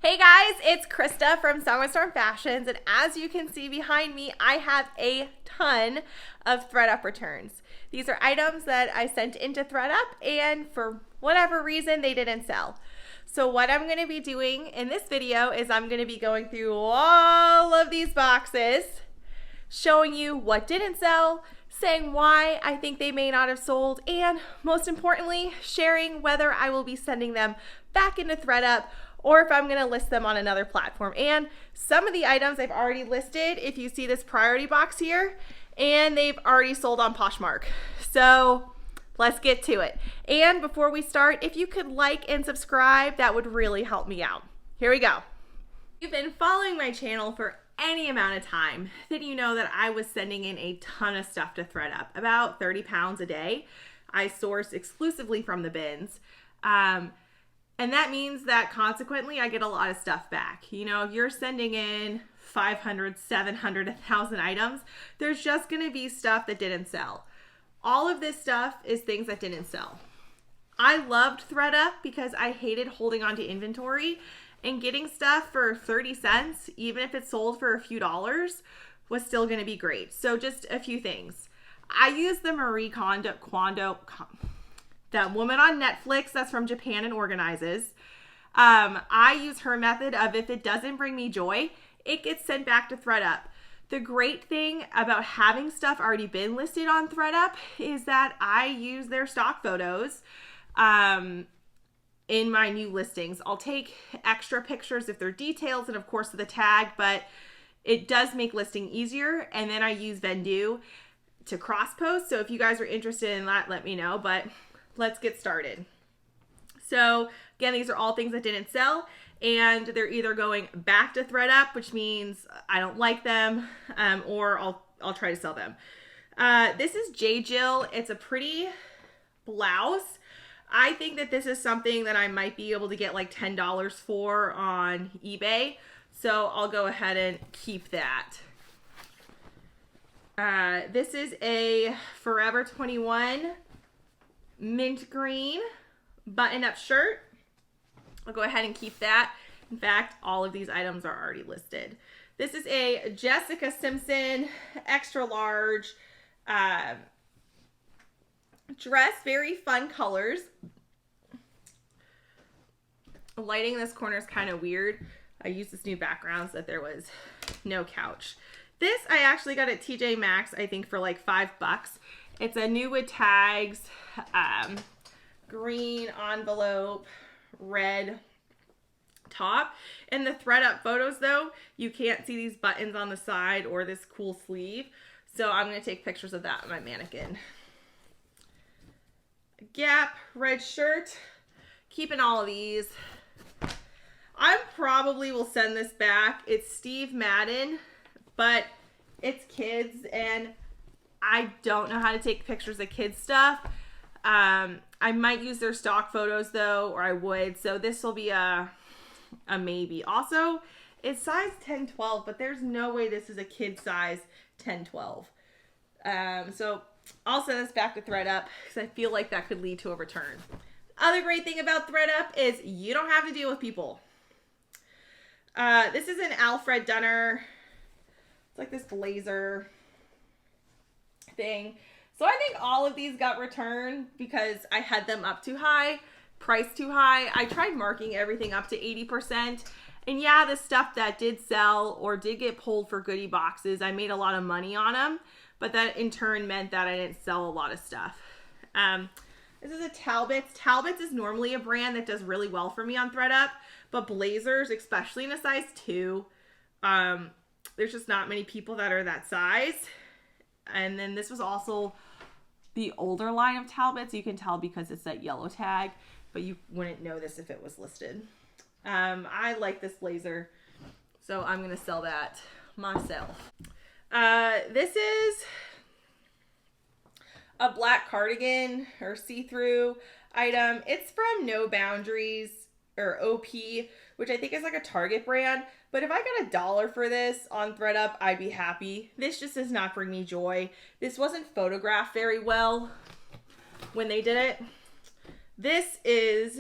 Hey guys, it's Krista from Storm Fashions, and as you can see behind me, I have a ton of ThredUp returns. These are items that I sent into ThredUp, and for whatever reason, they didn't sell. So what I'm going to be doing in this video is I'm going to be going through all of these boxes, showing you what didn't sell, saying why I think they may not have sold, and most importantly, sharing whether I will be sending them back into ThredUp or if I'm going to list them on another platform. And some of the items I've already listed, if you see this priority box here, and they've already sold on Poshmark. So let's get to it. And before we start, if you could like and subscribe, that would really help me out. Here we go. If you've been following my channel for any amount of time, then you know that I was sending in a ton of stuff to ThredUp, about 30 pounds a day. I source exclusively from the bins. And that means that consequently I get a lot of stuff back. You know, if you're sending in 500, 700, 1,000 items, there's just going to be stuff that didn't sell. All of this stuff is things that didn't sell. I loved ThredUp because I hated holding on to inventory, and getting stuff for 30 cents, even if it sold for a few dollars, was still going to be great. So just a few things. I use the Marie Kondo, that woman on Netflix that's from Japan and organizes. I use her method of if it doesn't bring me joy, it gets sent back to ThredUp. The great thing about having stuff already been listed on ThredUp is that I use their stock photos in my new listings. I'll take extra pictures if they're details and of course the tag, but it does make listing easier. And then I use Vendu to cross post. So if you guys are interested in that, let me know, but let's get started. So again, these are all things that didn't sell, and they're either going back to ThredUp, which means I don't like them, or I'll try to sell them. This is J. Jill. It's a pretty blouse. I think that this is something that I might be able to get like $10 for on eBay. So I'll go ahead and keep that. This is a Forever 21 mint green button-up shirt. I'll go ahead and keep that. In fact, all of these items are already listed. This is a Jessica Simpson extra large dress, very fun colors. Lighting in this corner is kind of weird. I used this new background so that there was no couch. This I actually got at TJ Maxx, I think for like $5. It's a new with tags, green envelope, red top. In the ThredUp photos though, you can't see these buttons on the side or this cool sleeve. So I'm going to take pictures of that on my mannequin. Gap red shirt, keeping all of these. I probably will send this back. It's Steve Madden, but it's kids and I don't know how to take pictures of kids stuff. I might use their stock photos though, or I would. So this will be a maybe. Also, it's size 10-12, but there's no way this is a kid size 10-12. So I'll send this back to ThredUp because I feel like that could lead to a return. Other great thing about ThredUp is you don't have to deal with people. This is an Alfred Dunner. It's like this blazer thing. So I think all of these got returned because I had them up too high, priced too high. I tried marking everything up to 80%. And yeah, the stuff that did sell or did get pulled for goodie boxes, I made a lot of money on them. But that in turn meant that I didn't sell a lot of stuff. This is a Talbots. Talbots is normally a brand that does really well for me on ThredUp. But blazers, especially in a size 2, there's just not many people that are that size. And then this was also the older line of Talbots. You can tell because it's that yellow tag, but you wouldn't know this if it was listed. I like this blazer, so I'm going to sell that myself. This is a black cardigan or see-through item. It's from No Boundaries or OP, which I think is like a Target brand. But if I got $1 for this on ThredUp, I'd be happy. This just does not bring me joy. This wasn't photographed very well when they did it. This is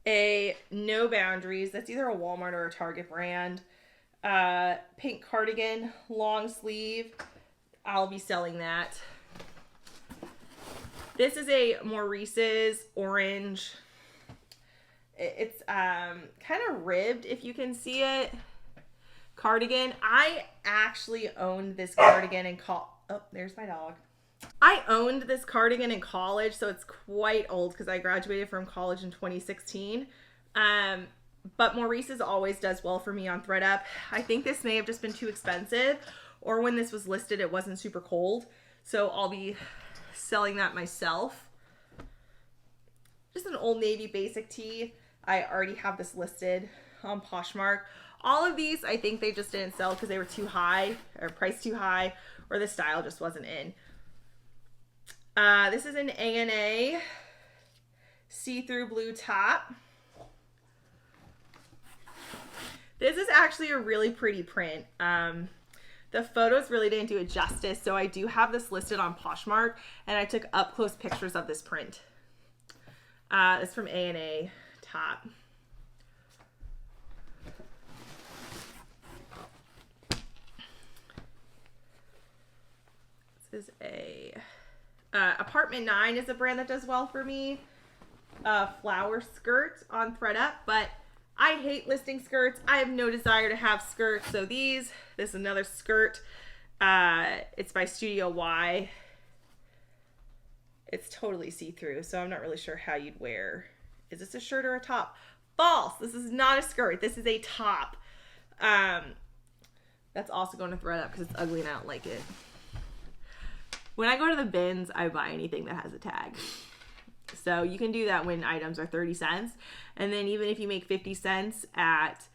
a No Boundaries. That's either a Walmart or a Target brand. Pink cardigan, long sleeve. I'll be selling that. This is a Maurice's orange. It's kind of ribbed, if you can see it. Cardigan. I actually owned this cardigan in oh, there's my dog. I owned this cardigan in college, so it's quite old because I graduated from college in 2016. But Maurice's always does well for me on ThredUp. I think this may have just been too expensive, or when this was listed, it wasn't super cold. So I'll be selling that myself. Just an Old Navy basic tee. I already have this listed on Poshmark. All of these, I think they just didn't sell because they were too high, or priced too high, or the style just wasn't in. This is an A&A see-through blue top. This is actually a really pretty print. The photos really didn't do it justice, so I do have this listed on Poshmark, and I took up-close pictures of this print. It's from A&A top. This is a Apartment 9 is a brand that does well for me. Flower skirt on ThredUp, but I hate listing skirts. I have no desire to have skirts. So this is another skirt. It's by Studio Y. It's totally see-through, so I'm not really sure how you'd wear. Is this a shirt or a top? False. This is not a skirt. This is a top. That's also going to ThredUp because it's ugly and I don't like it. When I go to the bins, I buy anything that has a tag. So you can do that when items are 30 cents. And then even if you make 50 cents off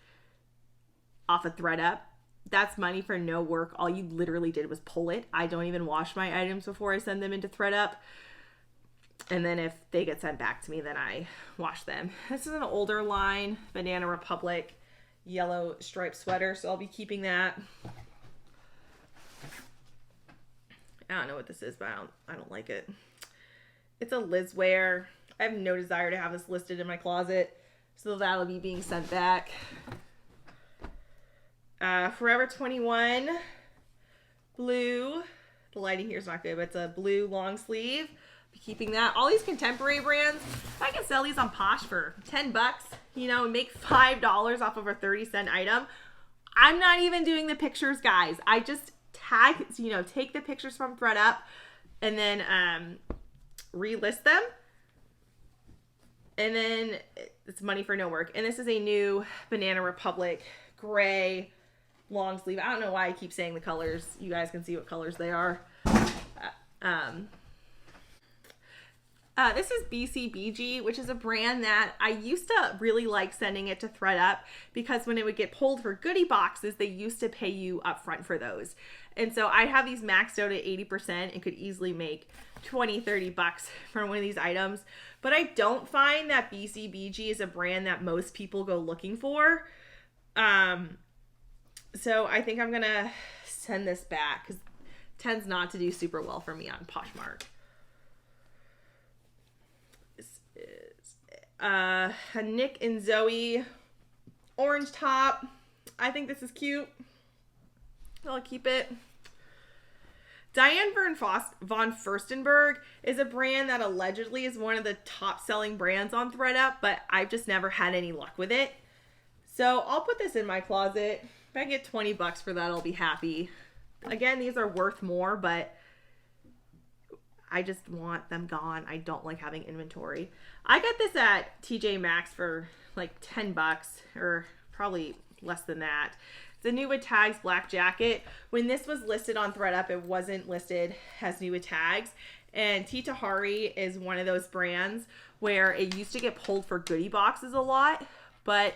of ThredUp, that's money for no work. All you literally did was pull it. I don't even wash my items before I send them into ThredUp. And then if they get sent back to me, then I wash them. This is an older line, Banana Republic yellow striped sweater. So I'll be keeping that. I don't know what this is, but I don't like it. It's a Liz wear. I have no desire to have this listed in my closet, so that'll be being sent back. Forever 21 blue. The lighting here is not good, but it's a blue long sleeve. Be keeping that. All these contemporary brands, I can sell these on Posh for 10 bucks, you know, and make $5 off of a 30-cent item. I'm not even doing the pictures, guys. I just take the pictures from ThredUp and then relist them, and then it's money for no work. And this is a new Banana Republic gray long sleeve. I don't know why I keep saying the colors. You guys can see what colors they are. This is BCBG, which is a brand that I used to really like sending it to ThredUp because when it would get pulled for goodie boxes, they used to pay you up front for those. And so I have these maxed out at 80% and could easily make 20, 30 bucks for one of these items. But I don't find that BCBG is a brand that most people go looking for. So I think I'm going to send this back because it tends not to do super well for me on Poshmark. This is a Nick and Zoe orange top. I think this is cute. I'll keep it. Diane von Furstenberg is a brand that allegedly is one of the top selling brands on ThredUp, but I've just never had any luck with it. So I'll put this in my closet. If I get 20 bucks for that, I'll be happy. Again, these are worth more, but I just want them gone. I don't like having inventory. I got this at TJ Maxx for like 10 bucks or probably less than that. The new with tags black jacket. When this was listed on ThredUp, it wasn't listed as new with tags. And Tita Hari is one of those brands where it used to get pulled for goodie boxes a lot, but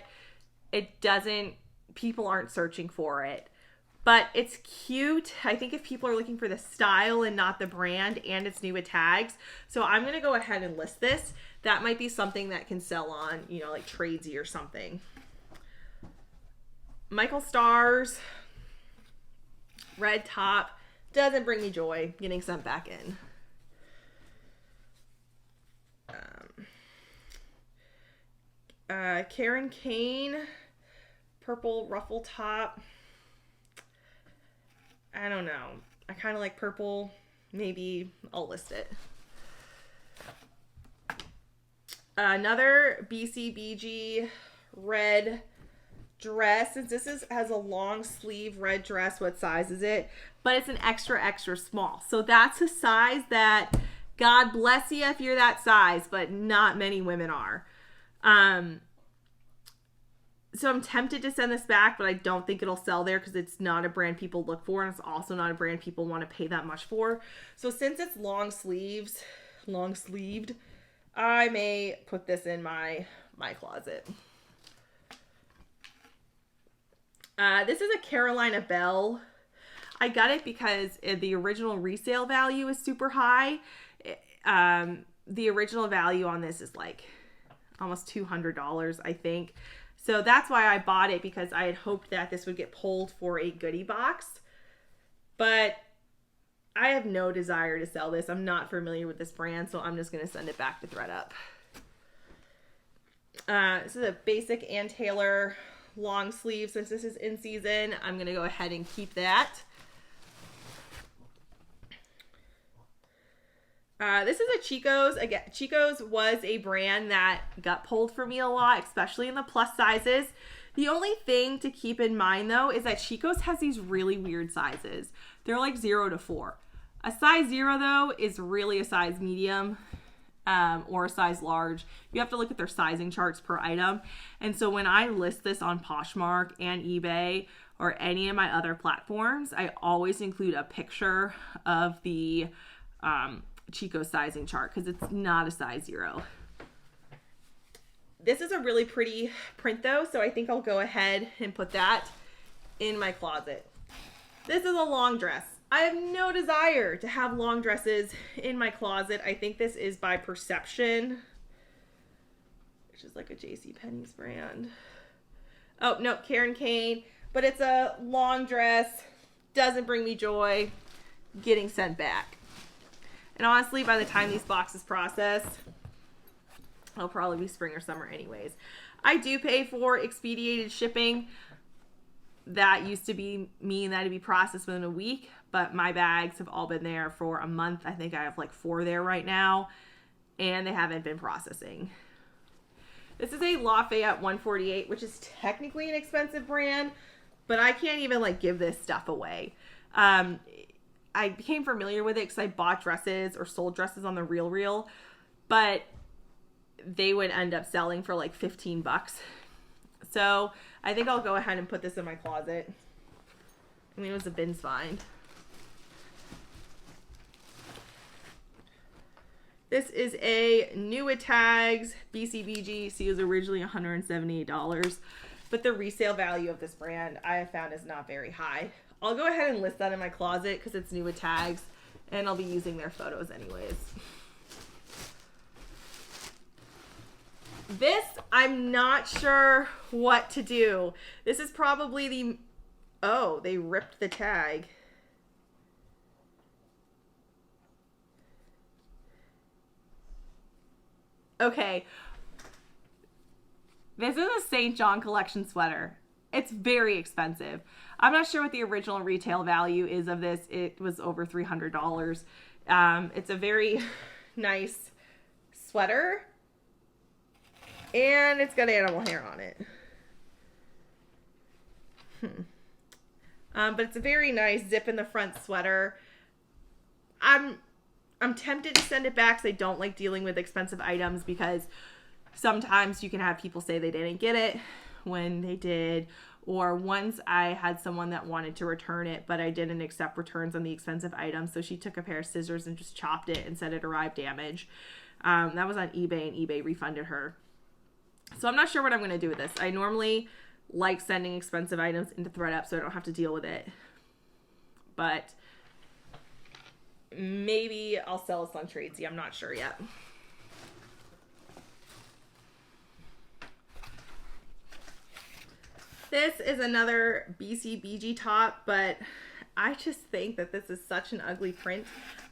it doesn't, people aren't searching for it. But it's cute. I think if people are looking for the style and not the brand, and it's new with tags. So I'm going to go ahead and list this. That might be something that can sell on, you know, like Tradesy or something. Michael Stars, red top, doesn't bring me joy. Getting sent back in. Karen Kane, purple ruffle top. I don't know. I kind of like purple. Maybe I'll list it. Another BCBG red dress. Since this has a long sleeve red dress, what size is it? But it's an extra, extra small. So that's a size that, God bless you if you're that size, but not many women are. So I'm tempted to send this back, but I don't think it'll sell there because it's not a brand people look for, and it's also not a brand people want to pay that much for. So since it's long sleeved, I may put this in my closet. This is a Carolina Belle. I got it because the original resale value is super high. The original value on this is like almost $200, I think. So that's why I bought it, because I had hoped that this would get pulled for a goodie box. But I have no desire to sell this. I'm not familiar with this brand, so I'm just going to send it back to ThredUp. This is a basic Ann Taylor long sleeve. Since this is in season, I'm going to go ahead and keep that. This is a Chico's. Again, Chico's was a brand that got pulled for me a lot, especially in the plus sizes. The only thing to keep in mind, though, is that Chico's has these really weird sizes. They're like 0 to 4. A size 0, though, is really a size medium or a size large. You have to look at their sizing charts per item. And so when I list this on Poshmark and eBay or any of my other platforms, I always include a picture of the Chico's sizing chart, because it's not a size 0. This is a really pretty print, though, so I think I'll go ahead and put that in my closet. This is a long dress. I have no desire to have long dresses in my closet. I think this is by Perception, which is like a JCPenney's brand. Oh, no, Karen Kane. But it's a long dress. Doesn't bring me joy. Getting sent back. And honestly, by the time these boxes process, it'll probably be spring or summer anyways. I do pay for expedited shipping. That used to be mean that it'd be processed within a week, but my bags have all been there for a month. I think I have like 4 there right now, and they haven't been processing. This is a Lafayette 148, which is technically an expensive brand, but I can't even like give this stuff away. I became familiar with it because I bought dresses or sold dresses on the RealReal, but they would end up selling for like $15. So I think I'll go ahead and put this in my closet. I mean, it was a bin's find. This is a New Tags BCBG. See, it was originally $178, but the resale value of this brand I have found is not very high. I'll go ahead and list that in my closet because it's New Tags, and I'll be using their photos anyways. This, I'm not sure what to do. This is probably the... Oh, they ripped the tag. Okay. This is a St. John collection sweater. It's very expensive. I'm not sure what the original retail value is of this. It was over $300. It's a very nice sweater. And it's got animal hair on it. But it's a very nice zip in the front sweater. I'm tempted to send it back because I don't like dealing with expensive items, because sometimes you can have people say they didn't get it when they did. Or once I had someone that wanted to return it, but I didn't accept returns on the expensive items. So she took a pair of scissors and just chopped it and said it arrived damaged. That was on eBay, and eBay refunded her. So I'm not sure what I'm going to do with this. I normally like sending expensive items into ThredUp so I don't have to deal with it. But maybe I'll sell this on Tradesy. I'm not sure yet. This is another BCBG top, but I just think that this is such an ugly print.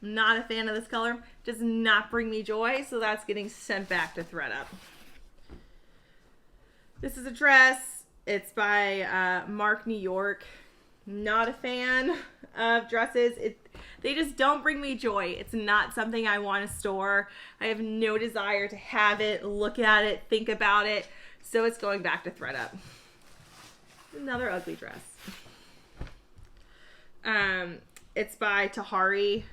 I'm not a fan of this color. Does not bring me joy, so that's getting sent back to ThredUp. This is a dress. It's by Mark New York. Not a fan of dresses. They just don't bring me joy. It's not something I want to store. I have no desire to have it, look at it, think about it. So it's going back to ThredUp. Another ugly dress. It's by Tahari.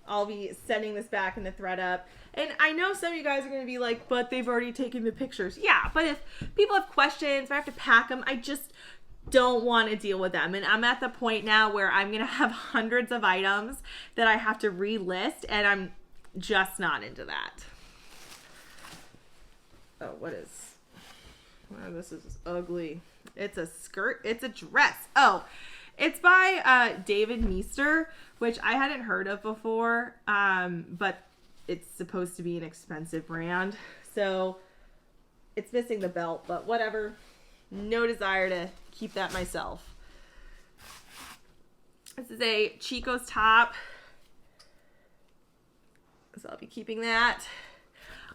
I'll be sending this back into ThredUp. And I know some of you guys are going to be like, but they've already taken the pictures. Yeah, but if people have questions, if I have to pack them, I just don't want to deal with them. And I'm at the point now where I'm going to have hundreds of items that I have to relist, and I'm just not into that. Oh, what is... Oh, this is ugly. It's a skirt. It's a dress. Oh, it's by David Meester, which I hadn't heard of before, but it's supposed to be an expensive brand. So it's missing the belt, but whatever. No desire to keep that myself. This is a Chico's top. So I'll be keeping that.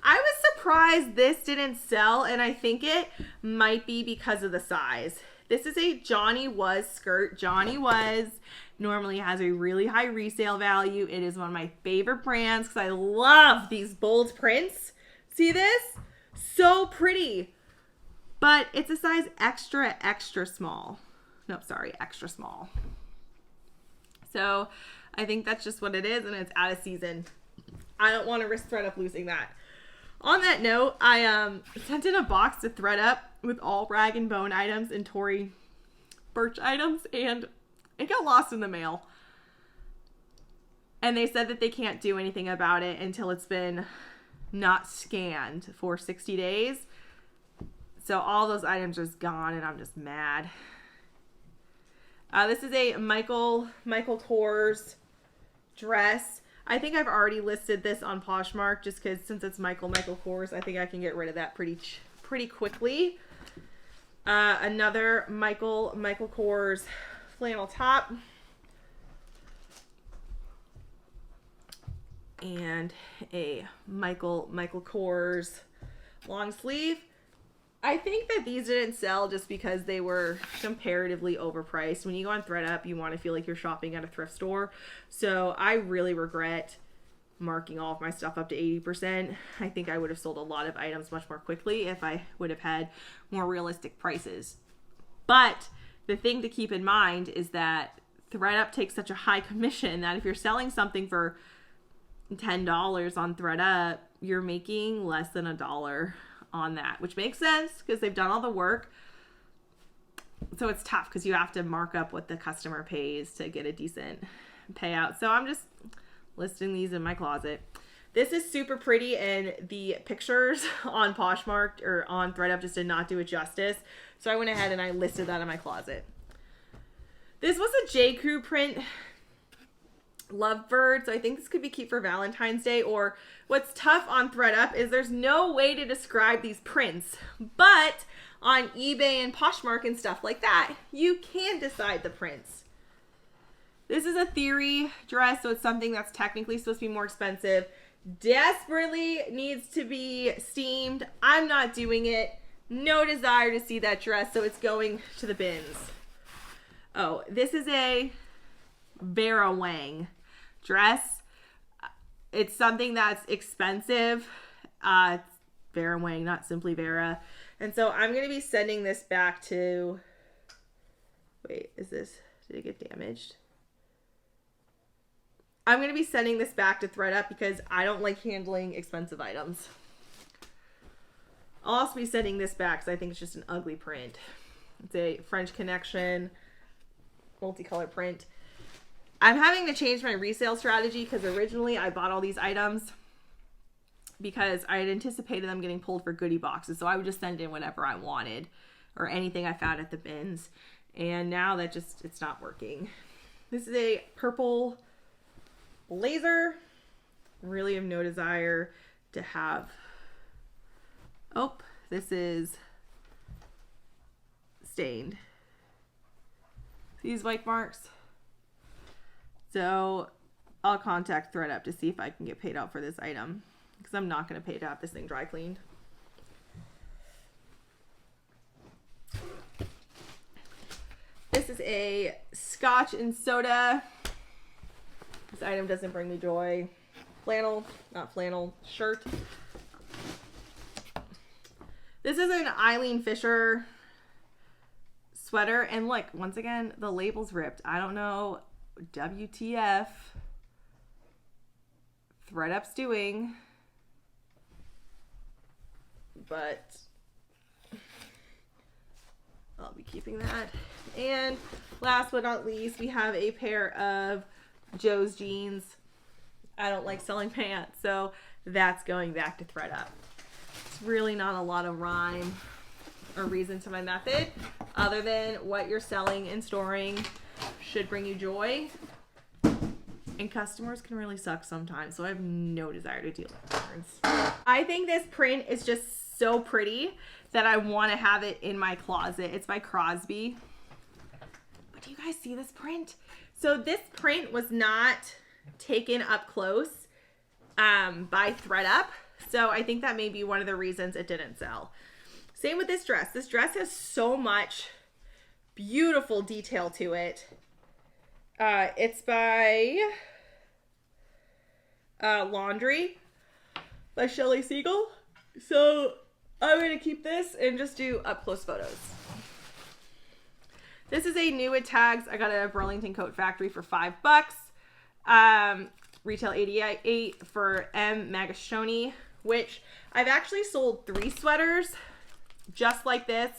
I was surprised this didn't sell, and I think it might be because of the size. This is a Johnny Wuzz skirt. Johnny Wuzz normally has a really high resale value. It is one of my favorite brands because I love these bold prints. See this? So pretty. But it's a size extra, extra small. No, sorry, extra small. So I think that's just what it is, and it's out of season. I don't want to risk ThredUp losing that. On that note, I sent in a box to ThredUp with all rag and bone items and Tory Burch items, and it got lost in the mail. And they said that they can't do anything about it until it's been not scanned for 60 days. So all those items are just gone, and I'm just mad. This is a Michael Kors dress. I think I've already listed this on Poshmark just because since it's Michael Kors, I think I can get rid of that pretty quickly. Another Michael Kors flannel top. And a Michael Kors long sleeve. I think that these didn't sell just because they were comparatively overpriced. When you go on ThredUp, you want to feel like you're shopping at a thrift store. So I really regret marking all of my stuff up to 80%. I think I would have sold a lot of items much more quickly if I would have had more realistic prices. But the thing to keep in mind is that ThredUp takes such a high commission that if you're selling something for $10 on ThredUp, you're making less than $1 on that, which makes sense because they've done all the work. So it's tough because you have to mark up what the customer pays to get a decent payout. So I'm just listing these in my closet. This is super pretty, and the pictures on Poshmark or on ThredUp just did not do it justice. So I went ahead and I listed that in my closet. This was a J. Crew print lovebird, so I think this could be cute for Valentine's Day. Or what's tough on ThredUp is there's no way to describe these prints, but on eBay and Poshmark and stuff like that, you can decide the prints. This is a Theory dress, so it's something that's technically supposed to be more expensive. Desperately needs to be steamed. I'm not doing it. No desire to see that dress, so it's going to the bins. Oh, this is a Vera Wang dress. It's something that's expensive. It's Vera Wang, not Simply Vera. And so I'm going to be sending this back to... Wait, did it get damaged? I'm going to be sending this back to ThredUp because I don't like handling expensive items. I'll also be sending this back because I think it's just an ugly print. It's a French Connection multicolor print. I'm having to change my resale strategy because originally I bought all these items because I had anticipated them getting pulled for goodie boxes. So I would just send in whatever I wanted or anything I found at the bins. And now that it's not working. This is a purple blazer. Really have no desire to have. Oh, this is stained. These white marks. So I'll contact ThredUp to see if I can get paid out for this item because I'm not going to pay to have this thing dry cleaned. This is a Scotch and soda. This item doesn't bring me joy. Flannel, not flannel, shirt. This is an Eileen Fisher sweater. And look, once again, the label's ripped. I don't know WTF ThredUp's doing, but I'll be keeping that. And last but not least, we have a pair of Joe's jeans. I don't like selling pants, so that's going back to ThredUp. It's really not a lot of rhyme or reason to my method, other than what you're selling and storing should bring you joy. And customers can really suck sometimes, so I have no desire to deal with returns. I think this print is just so pretty that I want to have it in my closet. It's by Crosby. But do you guys see this print? So this print was not taken up close by ThredUp. So I think that may be one of the reasons it didn't sell. Same with this dress. This dress has so much beautiful detail to it. It's by Laundry by Shelley Siegel. So I'm going to keep this and just do up close photos. This is a new at Tags. I got it at Burlington Coat Factory for $5. Retail $88 for M. Magashoni, which I've actually sold 3 sweaters just like this,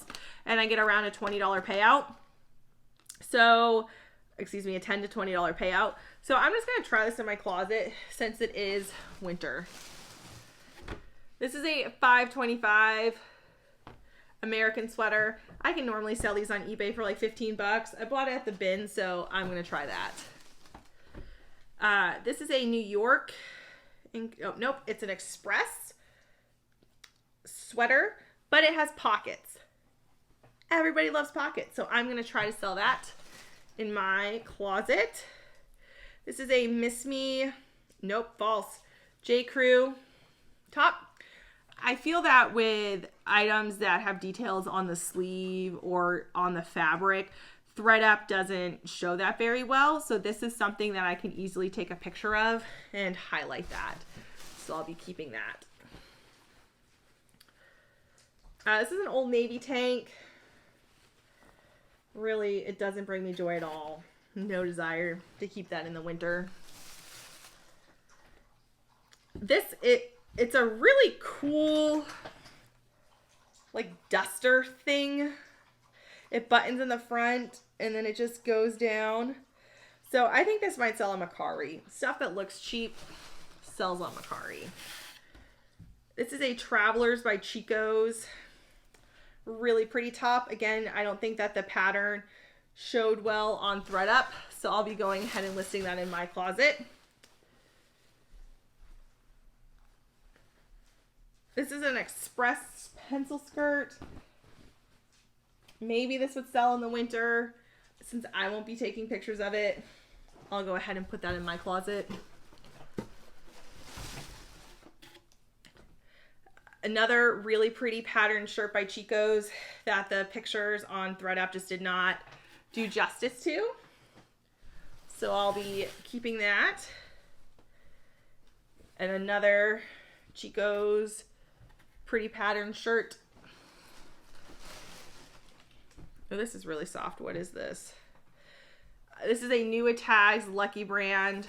and I get around a $20 payout. So, excuse me, a $10 to $20 payout. So I'm just going to try this in my closet since it is winter. This is a $5.25 American sweater. I can normally sell these on eBay for like 15 bucks. I bought it at the bin, so I'm going to try that. This is a New York, oh, nope, it's an Express sweater, but it has pockets. Everybody loves pockets, so I'm going to try to sell that in my closet. This is a Miss Me, nope, false, J. Crew top. I feel that with items that have details on the sleeve or on the fabric, ThredUp doesn't show that very well. So this is something that I can easily take a picture of and highlight that. So I'll be keeping that. This is an Old Navy tank. Really, it doesn't bring me joy at all. No desire to keep that in the winter. It's a really cool, like, duster thing. It buttons in the front, and then it just goes down. So I think this might sell on Mercari. Stuff that looks cheap sells on Mercari. This is a Travelers by Chico's. Really pretty top. Again, I don't think that the pattern showed well on ThredUp, so I'll be going ahead and listing that in my closet. This is an Express pencil skirt. Maybe this would sell in the winter. Since I won't be taking pictures of it, I'll go ahead and put that in my closet. Another really pretty patterned shirt by Chico's that the pictures on ThredUp just did not do justice to. So I'll be keeping that. And another Chico's pretty patterned shirt. Oh, this is really soft. What is this? This is a new at Tags Lucky Brand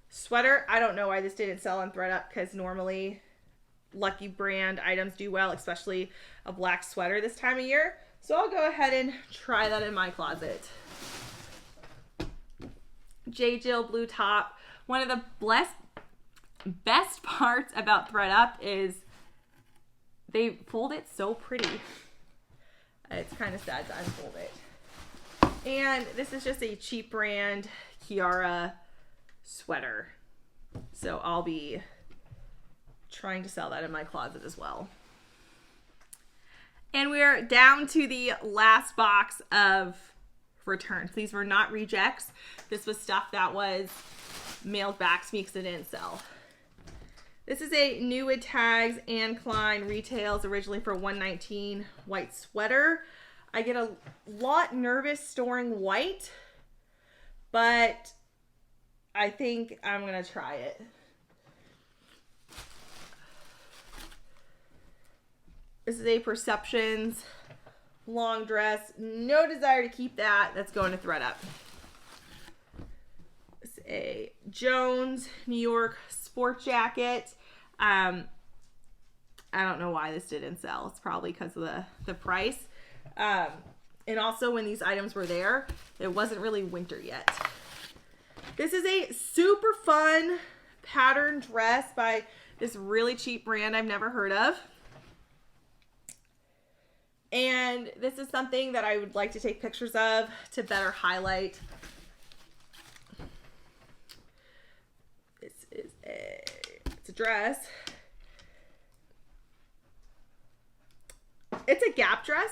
sweater. I don't know why this didn't sell on ThredUp, because normally Lucky Brand items do well, especially a black sweater this time of year. So I'll go ahead and try that in my closet. J. Jill blue top. One of the best parts about ThredUp is they fold it so pretty. It's kind of sad to unfold it. And this is just a cheap brand Kiara sweater. So I'll be trying to sell that in my closet as well. And we're down to the last box of returns. These were not rejects. This was stuff that was mailed back to me because it didn't sell. This is a new at Tags Anne Klein, retails originally for $119 white sweater. I get a lot nervous storing white, but I think I'm going to try it. This is a Perceptions long dress. No desire to keep that. That's going to ThredUp. This is a Jones New York sport jacket. I don't know why this didn't sell. It's probably because of the price. And also when these items were there, it wasn't really winter yet. This is a super fun pattern dress by this really cheap brand I've never heard of. And this is something that I would like to take pictures of to better highlight. This is it's a dress. It's a Gap dress.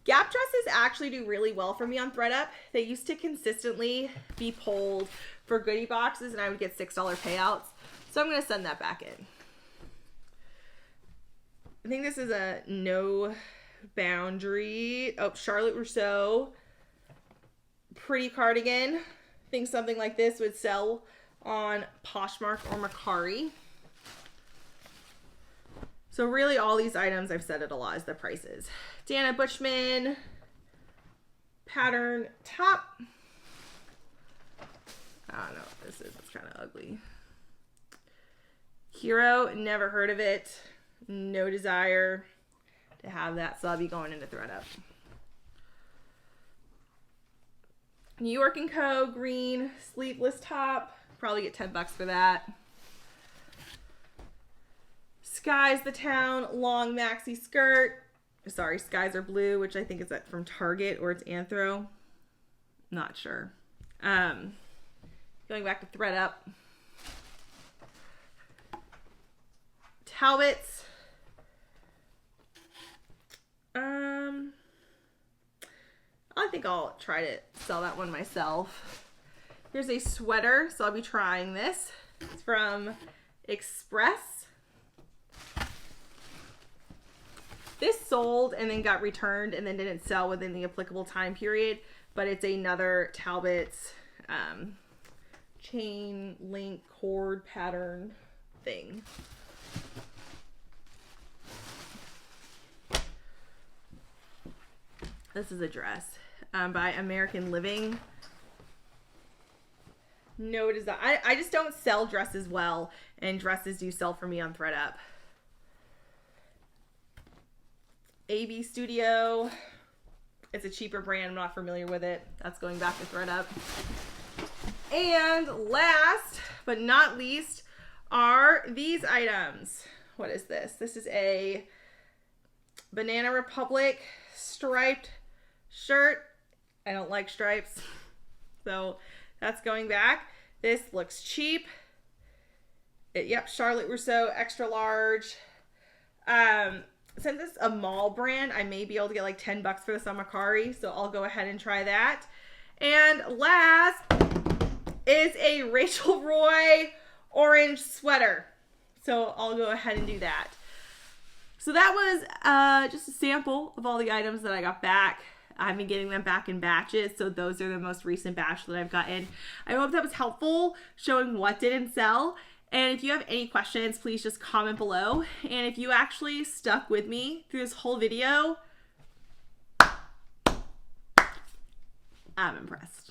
Gap dresses actually do really well for me on ThredUp. They used to consistently be pulled for goodie boxes and I would get $6 payouts. So I'm going to send that back in. I think this is a No Boundary. Oh, Charlotte Rousseau. Pretty cardigan. I think something like this would sell on Poshmark or Mercari. So really all these items, I've said it a lot, is the prices. Dana Bushman pattern top. I don't know what this is. It's kind of ugly. Hero, never heard of it. No desire to have that, so I'll be going into ThredUp. New York & Co. green sleeveless top. Probably get $10 for that. Sky's the Town long maxi skirt. Sorry, skies are blue, which I think is from Target or it's Anthro. Not sure. Going back to ThredUp. Talbots. I think I'll try to sell that one myself. Here's a sweater, so I'll be trying this. It's from Express. This sold and then got returned and then didn't sell within the applicable time period, but it's another Talbot's chain link cord pattern thing. This is a dress by American Living. No design. I just don't sell dresses well, and dresses do sell for me on ThredUp. AB Studio. It's a cheaper brand. I'm not familiar with it. That's going back to ThredUp. And last but not least are these items. What is this? This is a Banana Republic striped shirt. I don't like stripes, so that's going back. This looks cheap. Yep, Charlotte Rousseau extra large. Since it's a mall brand, I may be able to get like $10 for this on Mercari, so I'll go ahead and try that. And last is a Rachel Roy orange sweater, so I'll go ahead and do that. So that was just a sample of all the items that I got back. I've been getting them back in batches, so those are the most recent batch that I've gotten. I hope that was helpful, showing what didn't sell. And if you have any questions, please just comment below. And if you actually stuck with me through this whole video, I'm impressed.